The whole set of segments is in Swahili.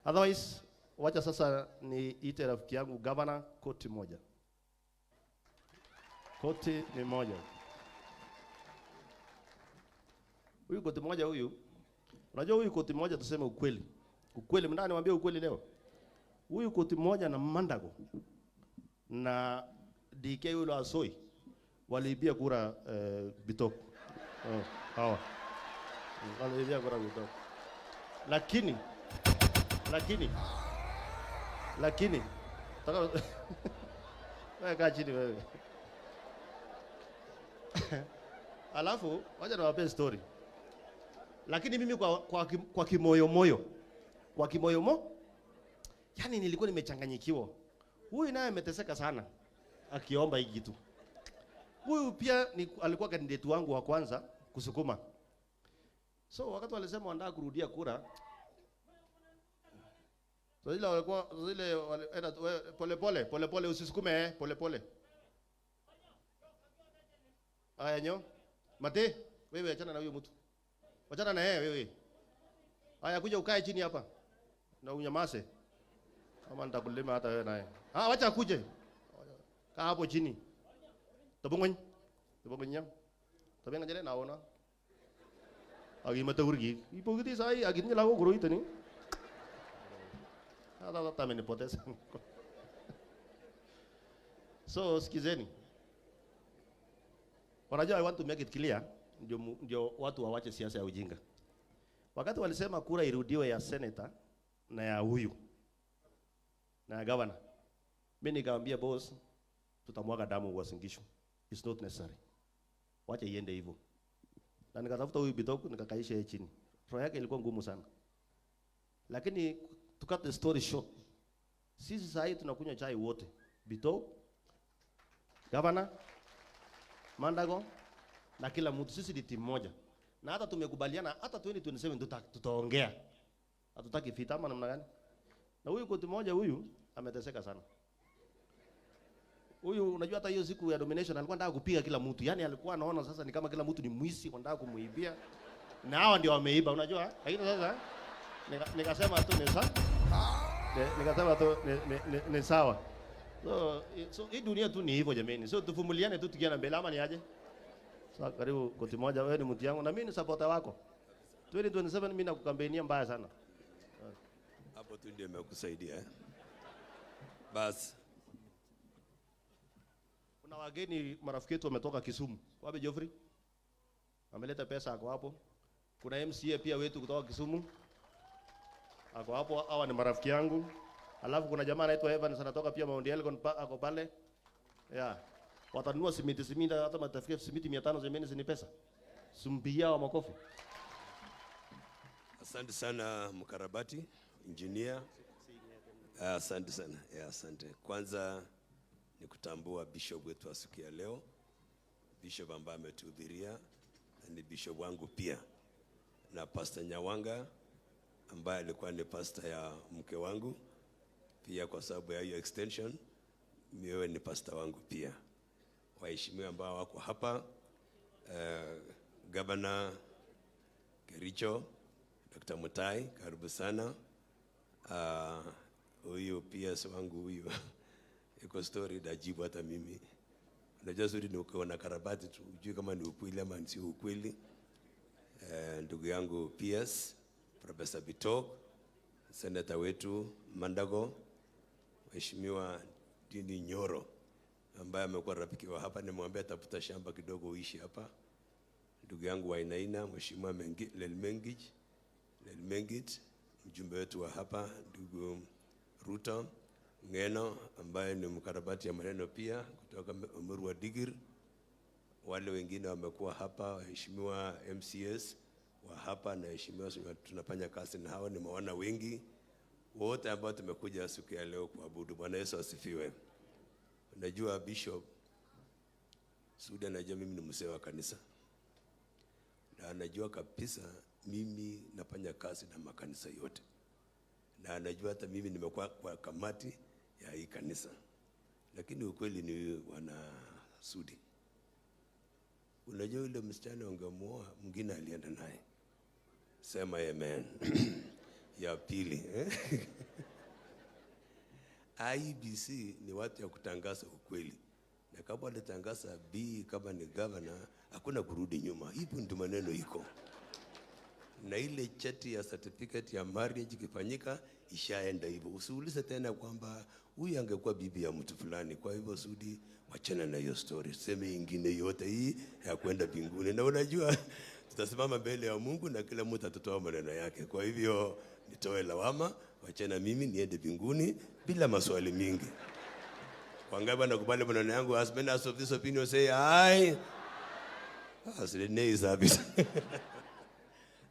Otherwise, wacha sasa ni ite rafiki yangu Governor Koti Moja. Koti ni moja. Huyu Koti Moja huyu, unajua huyu Koti Moja tuseme ukweli. Ukweli, mnataka niwaambie ukweli leo. Huyu Koti Moja na Mandago na DK yule Asoi waliibia kura Bittok. Hawa. Waliibia kura Bittok. Lakini taka wewe kaa chini wewe. Alafu wacha niwape story. Lakini mimi kwa kimoyo, yani nilikuwa nimechanganyikiwa. Huyu naye ameteseka sana akiomba hiki kitu. Huyu pia alikuwa candidate wangu wa kwanza kusukuma. So wakati walisema wanataka kurudia kura, so ile walikuwa pole usisukume pole. Aya nyo. Mate, wewe achana na huyo mtu. Achana na yeye wewe. Aya kuja ukae chini hapa. Na unyamase. Kama nitakulima hata wewe naye. Wacha akuje. Kaa hapo chini. Tabongonya. Tabenga jale naona. Agi matagurgi. Ipo gidi sai agi ni lago guru itani. Hata amenipoteza. So sikizeni. Wanajua I want to make it clear ndio watu wawache siasa ya ujinga. Wakati walisema kura irudiwe ya senator na ya huyu na ya governor, mimi nikamwambia boss, tutamwaga damu kwa Singishu. It's not necessary. Wacha iende hivyo. Na nikatafuta huyu Bittok nikakaisha yeye chini. Roho yake ilikuwa ngumu sana. Lakini to cut the story short, sisi sasa tunakunywa chai wote. Bittok, governor, Mandago na kila mtu, sisi ni timu moja. Na hata tumekubaliana hata 2027 tutaongea. Hatutaki vita ama namna gani? Na huyu Koti Moja huyu ameteseka sana. Huyu unajua hata hiyo siku ya domination alikuwa anataka kupiga kila mtu. Yaani alikuwa anaona sasa ni kama kila mtu ni mwizi, wanataka kumuibia. Na hawa ndio wameiba, unajua? Lakini sasa nikasema tu ni sawa. Nikasema tu ni sawa. So hii dunia tu ni hivyo jameni. So tuvumiliane tu tukiana mbele ama ni aje? Sasa karibu Koti Moja, wewe ni mtu yangu na mimi ni supporter wako. 2027 mimi nakukambenia mbaya sana. Hapo tu ndio nimekusaidia. Bas. Kuna wageni marafiki wetu wametoka Kisumu. Wapi Geoffrey? Ameleta pesa ako hapo. Kuna MCA pia wetu kutoka Kisumu. Ako hapo, hawa ni marafiki yangu. Alafu kuna jamaa anaitwa Evans anatoka pia Mount Elgon ako pale. Yeah. Watanunua simiti hata matafikia simiti 500 zemeni zini pesa. Sumbia wa makofi. Asante sana Mkarabati, engineer. Asante sana. Asante. Kwanza ni kutambua bishop wetu wa siku ya leo. Bishop ambaye ametuhudhuria ni bishop wangu pia. Na Pastor Nyawanga ambaye alikuwa ni pastor ya mke wangu. Pia kwa sababu ya hiyo extension, mimi ni pastor wangu pia. Waheshimiwa ambao wako hapa, Governor Kericho, Dr. Mutai, karibu sana. Huyu PS wangu huyu, iko story dajibu hata mimi. Unajua Sudi ni ukiona Mkarabati tu, ujui kama ni ukweli ama si ukweli. Ndugu yangu PS, Professor Bittok, Senator wetu Mandago, Mheshimiwa Dini Nyoro ambaye amekuwa rafiki wa hapa, nimwambia tafuta shamba kidogo uishi hapa. Ndugu yangu Wainaina, Mheshimiwa Lelmengit, mjumbe wetu wa hapa, ndugu Ruto Ngeno ambaye ni Mkarabati ya maneno pia kutoka Umuru wa Digir. Wale wengine wamekuwa hapa, waheshimiwa MCS wa hapa na heshimiwa tunafanya kazi na hawa, nimeona wengi wote ambao tumekuja siku ya leo kuabudu. Bwana Yesu asifiwe. Unajua Bishop Sudi anajua mimi ni mzee wa kanisa. Na anajua kabisa mimi nafanya kazi na makanisa yote. Na anajua hata mimi nimekuwa kwa kamati ya hii kanisa. Lakini ukweli ni wana Sudi. Unajua yule msichana ungemuoa mwingine alienda naye. Sema amen. Ya pili. IEBC ni watu ya kutangaza ukweli. Na kama walitangaza B kama ni governor, hakuna kurudi nyuma. Hivyo ndio maneno iko. Na ile cheti ya certificate ya marriage ikifanyika, ishaenda hivyo. Usiulize tena kwamba huyu angekuwa bibi ya mtu fulani. Kwa hivyo Sudi, wachana na hiyo story. Sema ingine yote hii ya kwenda mbinguni. Na unajua tutasimama mbele ya Mungu na kila mtu atatoa maneno yake. Kwa hivyo nitoe lawama, wachana mimi niende mbinguni bila maswali mingi. Wangapi wanakubali maneno yangu? As many as of this opinion say aye. As the nay is habit.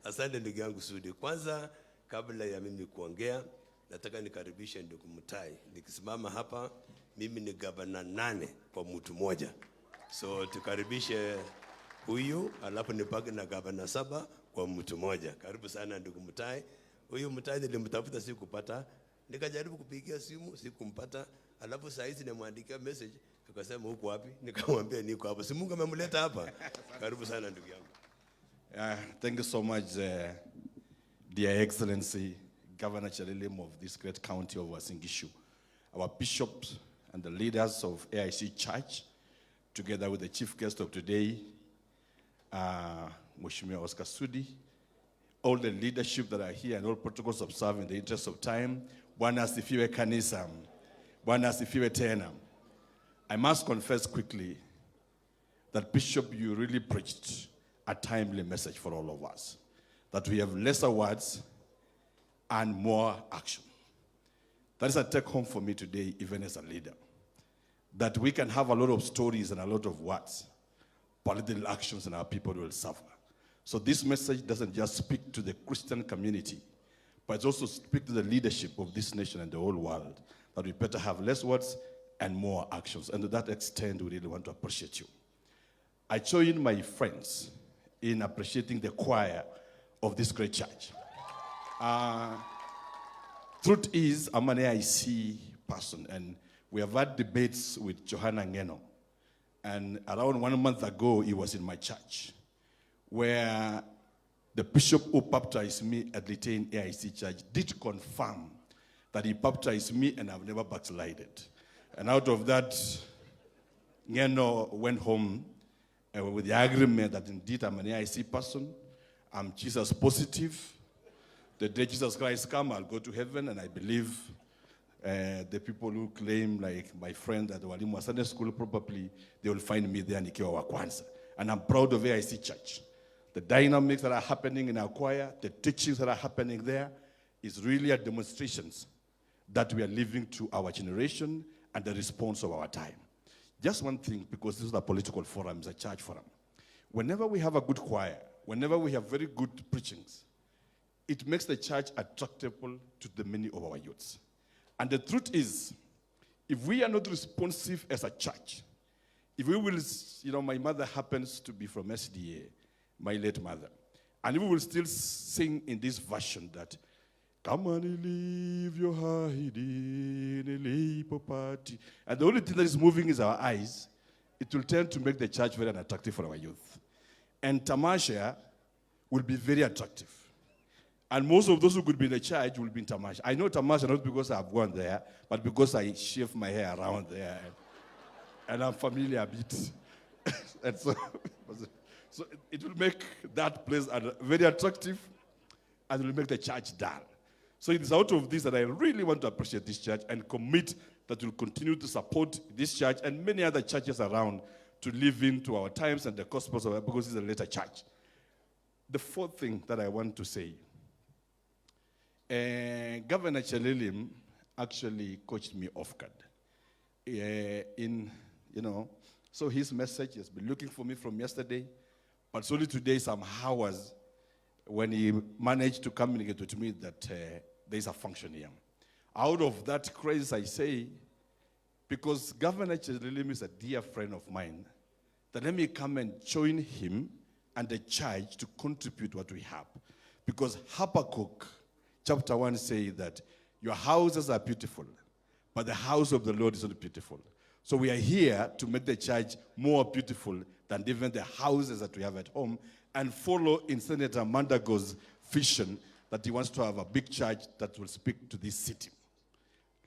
Asante ndugu yangu Sudi. Kwanza kabla ya mimi kuongea, nataka nikaribishe ndugu Mutai. Nikisimama hapa, mimi ni gavana 8 kwa mtu moja. So tukaribishe huyu, alafu nipake na gavana 7 kwa mtu moja. Karibu sana ndugu Mutai. Huyu Mutai nilimtafuta sikupata. Nikajaribu kupigia simu sikumpata. Alafu saa hizi nimwandikia message, akasema huko wapi? Nikamwambia niko hapa. Si Mungu amemleta hapa. Karibu sana ndugu yangu. Thank you so much, Dear Excellency, Governor Chalilim of this great county of Uasin Gishu, our bishops and the leaders of AIC Church, together with the chief guest of today, Mheshimiwa Oscar Sudi, all the leadership that are here and all protocols observed in the interest of time. Bwana asifiwe kanisa. Bwana asifiwe tena. I must confess quickly that Bishop, you really preached a timely message for all of us, that we have lesser words and more action. That is a take home for me today, even as a leader, that we can have a lot of stories and a lot of words, but little actions and our people will suffer. So this message doesn't just speak to the Christian community, but it also speaks to the leadership of this nation and the whole world, that we better have less words and more actions. And to that extent, we really want to appreciate you. I join my friends in appreciating the choir of this great church. Truth is, I'm an AIC person, and we have had debates with Johanna Ngeno. And around 1 month ago, he was in my church, where the bishop who baptized me at Litain AIC Church did confirm that he baptized me and I've never backslided. And out of that, Ngeno went home with the agreement that indeed I'm an AIC person, I'm Jesus positive. The day Jesus Christ comes, I'll go to heaven, and I believe the people who claim, like my friend at the Walimu Sunday School, probably they will find me there nikiwa wa kwanza. And I'm proud of AIC Church. The dynamics that are happening in our choir, the teachings that are happening there, is really a demonstration that we are living to our generation and the response of our time. Just one thing, because this is a political forum, it's a church forum. Whenever we have a good choir, whenever we have very good preachings, it makes the church attractable to the many of our youths. And the truth is, if we are not responsive as a church, if we will, my mother happens to be from SDA, my late mother, and if we will still sing in this version that, come and leave your hiding poverty. And the only thing that is moving is our eyes. It will tend to make the church very unattractive for our youth. And Tamasha will be very attractive. And most of those who could be in the church will be in Tamasha. I know Tamasha not because I've gone there, but because I shave my hair around there. And I'm familiar a bit. And so it will make that place very attractive, and it will make the church dull. So it is out of this that I really want to appreciate this church and commit that we'll continue to support this church and many other churches around to live into our times and the gospels of it, because it's a later church. The fourth thing that I want to say, Governor Chalilim actually coached me off guard. So his message has been looking for me from yesterday, but it's only today, some hours, when he managed to communicate with me that there is a function here. Out of that craze, I say, because Governor Chalilim is a dear friend of mine, that let me come and join him and the church to contribute what we have. Because Habakkuk chapter 1 says that your houses are beautiful, but the house of the Lord is not beautiful. So we are here to make the church more beautiful than even the houses that we have at home, and follow in Senator Mandago's vision that he wants to have a big church that will speak to this city.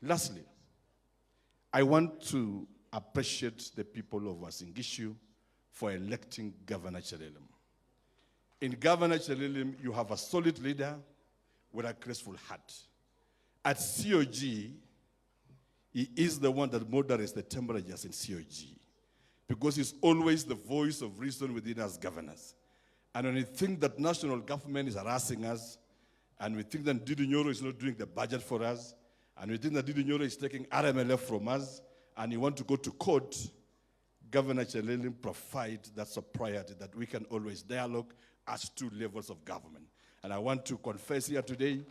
Lastly, I want to appreciate the people of Wasingishu for electing Governor Chelelim. In Governor Chelelim, you have a solid leader with a graceful heart. At COG, he is the one that moderates the temperatures in COG, because he's always the voice of reason within us governors. And when we think that national government is harassing us, and we think that Didi Nyoro is not doing the budget for us, and we think that Didi Nyoro is taking RMLF from us, and you want to go to court, Governor Chelelim provides that sobriety that we can always dialogue as two levels of government. And I want to confess here today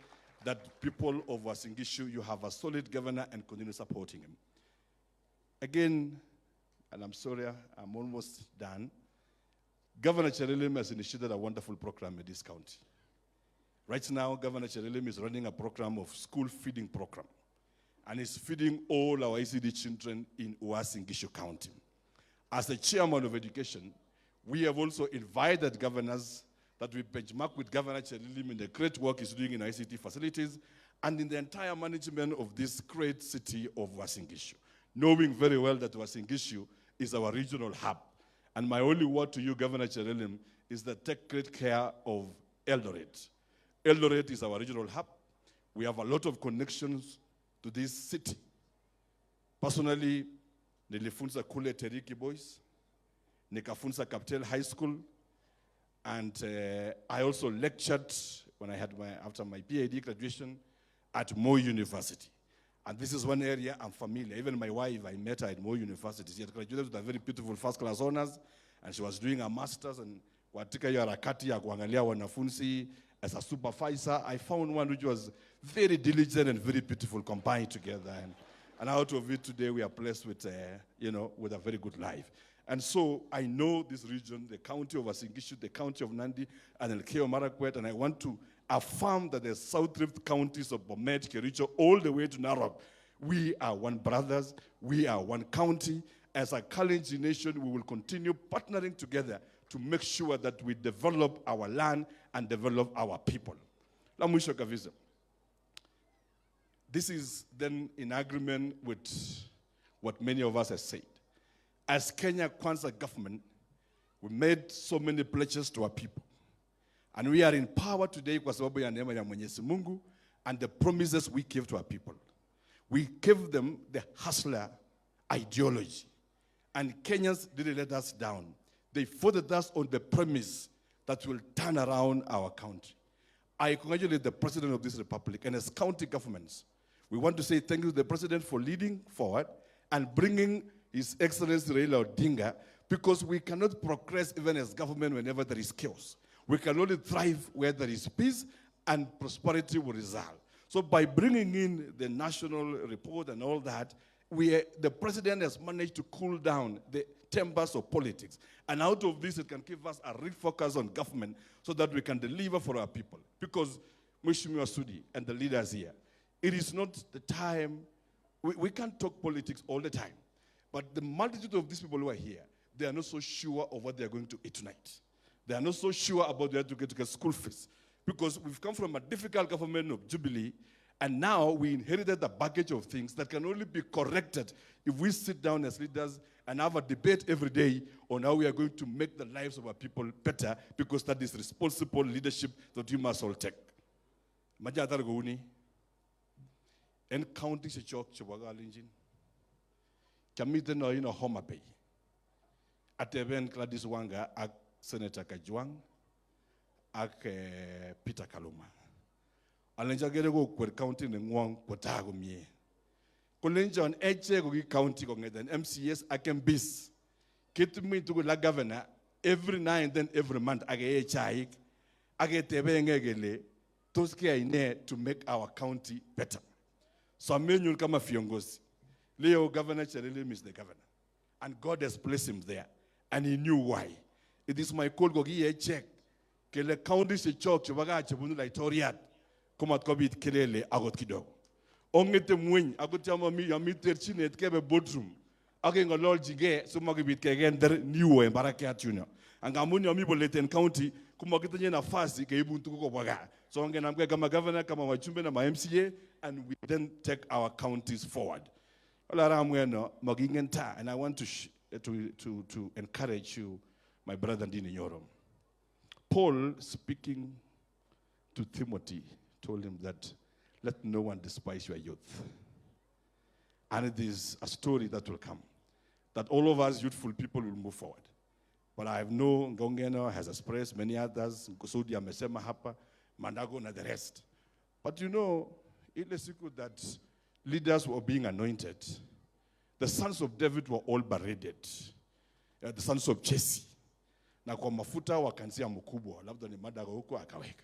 that people of Wasingishu, you have a solid governor and continue supporting him. Again, and I'm sorry, I'm almost done. Governor Chelelim has initiated a wonderful program in this county. Right now, Governor Chelelim is running a program of school feeding program, and is feeding all our ECD children in Wasingishu County. As the chairman of education, we have also invited governors that we benchmark with Governor Chelelim in the great work he's doing in ICT facilities and in the entire management of this great city of Wasingishu, knowing very well that Wasingishu is our regional hub. And my only word to you, Governor Chelelim, is that take great care of Eldoret. Eldoret is our regional hub. We have a lot of connections to this city. Personally, nilifunza kule Teriki Boys, nikafunza Capital High School, and I also lectured when I had after my PhD graduation at Moja University. And this is one area I'm familiar. Even my wife, I met her at Moja University. She had graduated with a very beautiful first-class honors, and she was doing a master's. And katika hiyo harakati ya kuangalia wanafunzi as a supervisor, I found one which was very diligent and very beautiful, combined together. And out of it today, we are blessed with, with a very good life. And so I know this region, the county of Wasingishu, the county of Nandi, and Elgeyo Marakwet, and I want to affirm that the South Rift counties of Bomet, Kericho, all the way to Narok, we are one brothers, we are one county. As a Kalenjin nation, we will continue partnering together to make sure that we develop our land and develop our people. La mwisho kabisa. This is then in agreement with what many of us have said. As Kenya Kwanza government, we made so many pledges to our people. And we are in power today kwa sababu ya neema ya Mwenyezi Mungu and the promises we give to our people. We gave them the hustler ideology. And Kenyans didn't let us down. They voted us on the premise that will turn around our country. I congratulate the president of this republic and as county governments. We want to say thank you to the president for leading forward and bringing His Excellency Raila Odinga, because we cannot progress even as government whenever there is chaos. We can only thrive where there is peace and prosperity will result. So by bringing in the national report and all that, the president has managed to cool down the tempers of politics. And out of this, it can give us a refocus on government so that we can deliver for our people. Because, Mheshimiwa Sudi and the leaders here, it is not the time, we can't talk politics all the time. But the multitude of these people who are here, they are not so sure of what they are going to eat tonight. They are not so sure about where to get school fees. Because we've come from a difficult government of Jubilee, and now we inherited a baggage of things that can only be corrected if we sit down as leaders and have a debate every day on how we are going to make the lives of our people better, because that is responsible leadership that we must all take. Maja atargo uni, en county se chok chiwaga linjin. Kamite no ino Homa Bay. Ateben Gladys Wanga ak Senator Kajwang ak Peter Kaluma. Alenja gerego kwer county ne ngwang potago mie. Kolenja on eche go county go ngeden MCS akembis. Kitumi to la governor every now and then every month age chaik age tebe ngegele toskia ine to make our county better. So amenyul kama fiongozi. Leo Governor Chelelim is the governor. And God has placed him there. And he knew why. It is my call go give a check. Que le county se chok chiwaga chebunu la itoriat. Komat kobit kelele agot kido. Ongete mwen agot chama mi yami terchine etkebe bodrum. Ake ngolol jige sumagibit kegender niwe barake atunya. Angamuni yami boleten county kumagitanye nafasi ke ibuntu ko waga. So ngenamke kama governor kama wachumbe na ma MCA, and we then take our counties forward. And I want to encourage you, my brother Ndini Nyoro. Paul, speaking to Timothy, told him that let no one despise your youth. And it is a story that will come, that all of us youthful people will move forward. But I know Ngongeno has expressed, many others, Sudi amesema hapa, Mandago and the rest. But you know, ile siku that leaders were being anointed, the sons of David were all beraded. The sons of Jesse. Na kwa mafuta wakansia mkubwa, labda ni Mandago huko akaweka.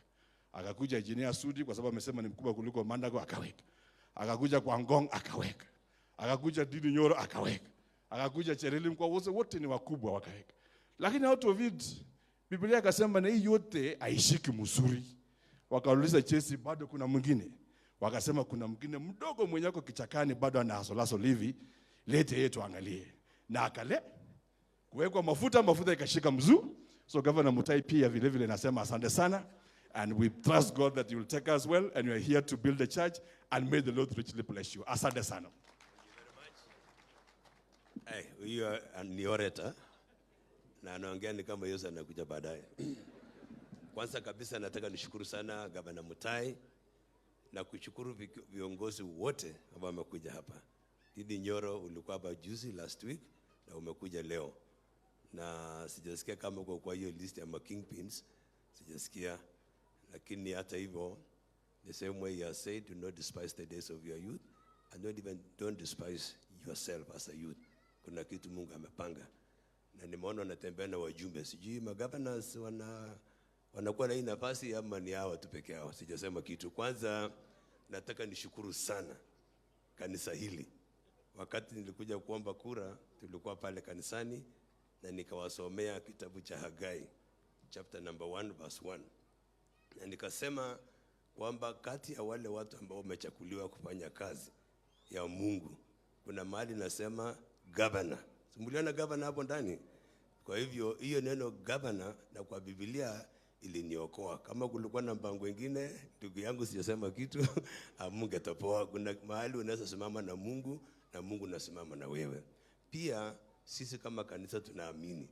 Akakuja engineer Sudi kwa sababu amesema ni mkubwa kuliko Mandago akaweka. Akakuja kwa Ngong akaweka. Akakuja Ndini Nyoro akaweka. Akakuja Chereli mkwa wote ni wakubwa wakaweka. Lakini out of it, Biblia ikasema na hii yote haishiki mzuri. Wakauliza Jesse, bado kuna mwingine? Wakasema kuna mwingine mdogo mwenye yuko kichakani bado ana hasolaso hivi, lete yetu angalie. Na akale kuwekwa mafuta ikashika mzuri. So Governor Mutai pia vile vile nasema asante sana, and we trust God that you will take us well, and we are here to build the church, and may the Lord richly bless you. Asante sana. Hey, huyo ni orator na anaongea ni kama Yesu anakuja baadaye. Kwanza kabisa nataka nishukuru sana Gavana Mutai na kushukuru viongozi wote ambao wamekuja hapa. Ndini Nyoro ulikuwa hapa juzi last week na umekuja leo. Na sijasikia kama uko kwa hiyo list ya kingpins, sijasikia, lakini hata hivyo the same way you have said, do not despise the days of your youth, and don't despise yourself as a youth. Kuna kitu Mungu amepanga. Na nimeona natembea na wajumbe, sijui magovernors wanakuwa na hii nafasi ama ni hawa tu peke yao, sijasema kitu. Kwanza nataka nishukuru sana kanisa hili. Wakati nilikuja kuomba kura, tulikuwa pale kanisani na nikawasomea kitabu cha Hagai chapter number 1 verse 1. Na nikasema kwamba kati ya wale watu ambao wamechakuliwa kufanya kazi ya Mungu, kuna mahali nasema governor. Simuliona governor hapo ndani. Kwa hivyo hiyo neno governor na kwa Biblia iliniokoa. Kama kulikuwa na mpango wengine, ndugu yangu sijasema kitu, amungetopoa. Kuna mahali unaweza simama na Mungu na Mungu nasimama na wewe. Pia sisi kama kanisa tunaamini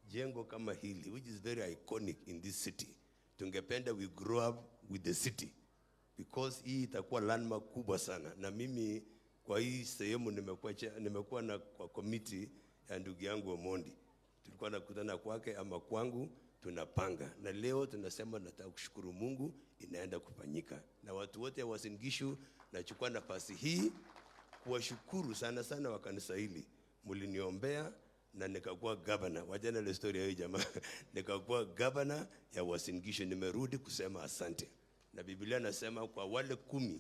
jengo kama hili, which is very iconic in this city, tungependa we grow up with the city, because hii itakuwa landmark kubwa sana. Na mimi kwa hii sehemu nimekuwa na kwa committee ya ndugu yangu Omondi. Tulikuwa nakutana kwake ama kwangu, tunapanga. Na leo tunasema nataka kushukuru Mungu inaenda kufanyika. Na watu wote wa Uasin Gishu nachukua nafasi hii kuwashukuru sana sana wa kanisa hili. Mliniombea na nikakuwa governor. Wajana ile story ya hii jamaa. Nikakuwa governor ya Uasin Gishu. Nimerudi kusema asante. Na Biblia nasema kwa wale 10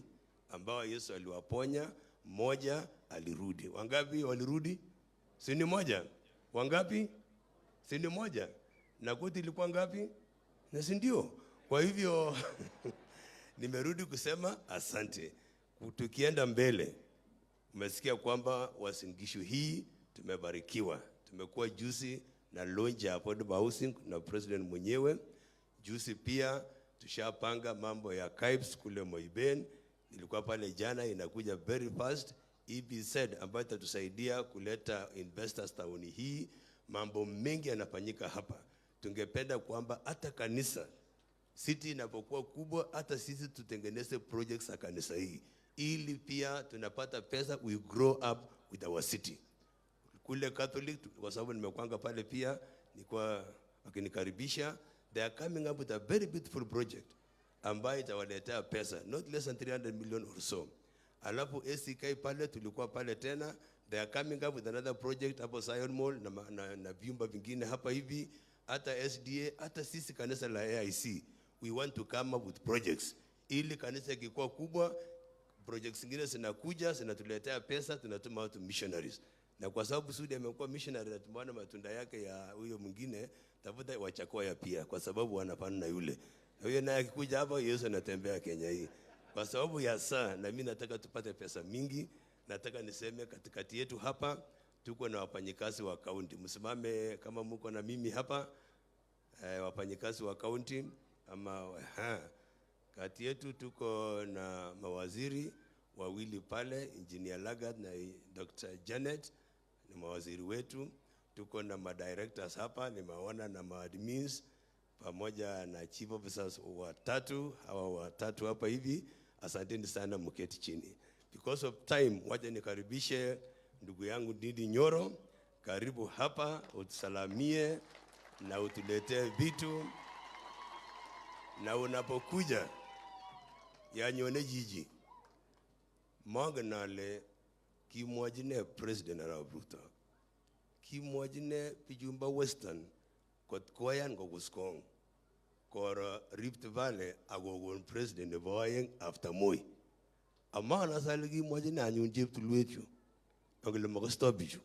ambao Yesu aliwaponya, Moja alirudi. Wangapi walirudi? Si ni moja. Wangapi? Si ni moja. Na Koti ilikuwa ngapi? Na si ndio? Kwa hivyo nimerudi kusema asante. Tukienda mbele, umesikia kwamba Uasin Gishu hii tumebarikiwa. Tumekuwa juzi na launch ya affordable housing na president mwenyewe. Juzi pia tushapanga mambo ya KIBS kule Moiben. Nilikuwa pale jana, inakuja very fast. EBZ ambayo itatusaidia kuleta investors town hii. Mambo mengi yanafanyika hapa. Tungependa kwamba hata kanisa city inapokuwa kubwa, hata sisi tutengeneze projects za kanisa hii, ili pia tunapata pesa, we grow up with our city. Kule Catholic, kwa sababu nimekuanga pale pia, nilikuwa wakinikaribisha, they are coming up with a very beautiful project ambayo itawaletea pesa, not less than 300 million or so. Alafu SCK pale, tulikuwa pale tena, they are coming up with another project hapo Zion Mall na vyumba vingine hapa hivi. Hata SDA, hata sisi kanisa la AIC, we want to come up with projects. Ili kanisa ikikuwa kubwa, projects zingine zinakuja, zinatuletea pesa, tunatuma watu missionaries. Na kwa sababu Sudi amekuwa missionary na tumeona matunda yake ya huyo mwingine, tafuta Wachakoya pia, kwa sababu wanafanana na yule. Huyo naye akikuja hapa, Yesu anatembea Kenya hii. Kwa sababu ya saa, na mimi nataka tupate pesa mingi. Nataka niseme katikati yetu hapa, tuko na wafanyikazi wa county. Msimame kama mko na mimi hapa, wafanyikazi wa county ama kati yetu tuko na mawaziri wawili pale, Engineer Lagat na Dr. Janet, ni mawaziri wetu. Tuko na madirectors hapa, nimeona na maadmins pamoja na chief officers watatu, hawa watatu hapa hivi. Asanteni sana, mketi chini. Because of time, wacha nikaribishe ndugu yangu Ndindi Nyoro. Karibu hapa, utusalamie na utuletee vitu. Na unapokuja yanyone jiji magnale kimwajine president Arab Ruto, kimwajine pijumba western kot koyan go guskong kor Rift Valley agogon president boyeng after Moi amana saligi mwajine anyun jep tulwetu agile magasto biju,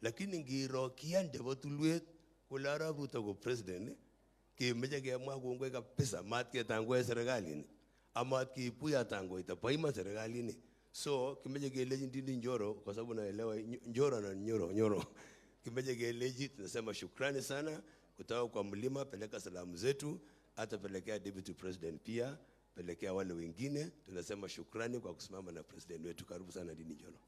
lakini ngiro kian debo tulwet kula Arab Ruto go president ki meje ke mwa kongwe kabisa mat ke tangwe serikali ni amat ki puya tangwe itapaima serikali ni. So kimeje ke leji Ndindi Nyoro kwa sababu naelewa Njoro na Nyoro kimeje ke leji, tunasema shukrani sana kutoka kwa mlima. Peleka salamu zetu, hata pelekea deputy president pia, pelekea wale wengine. Tunasema shukrani kwa kusimama na president wetu. Karibu sana Ndindi Nyoro.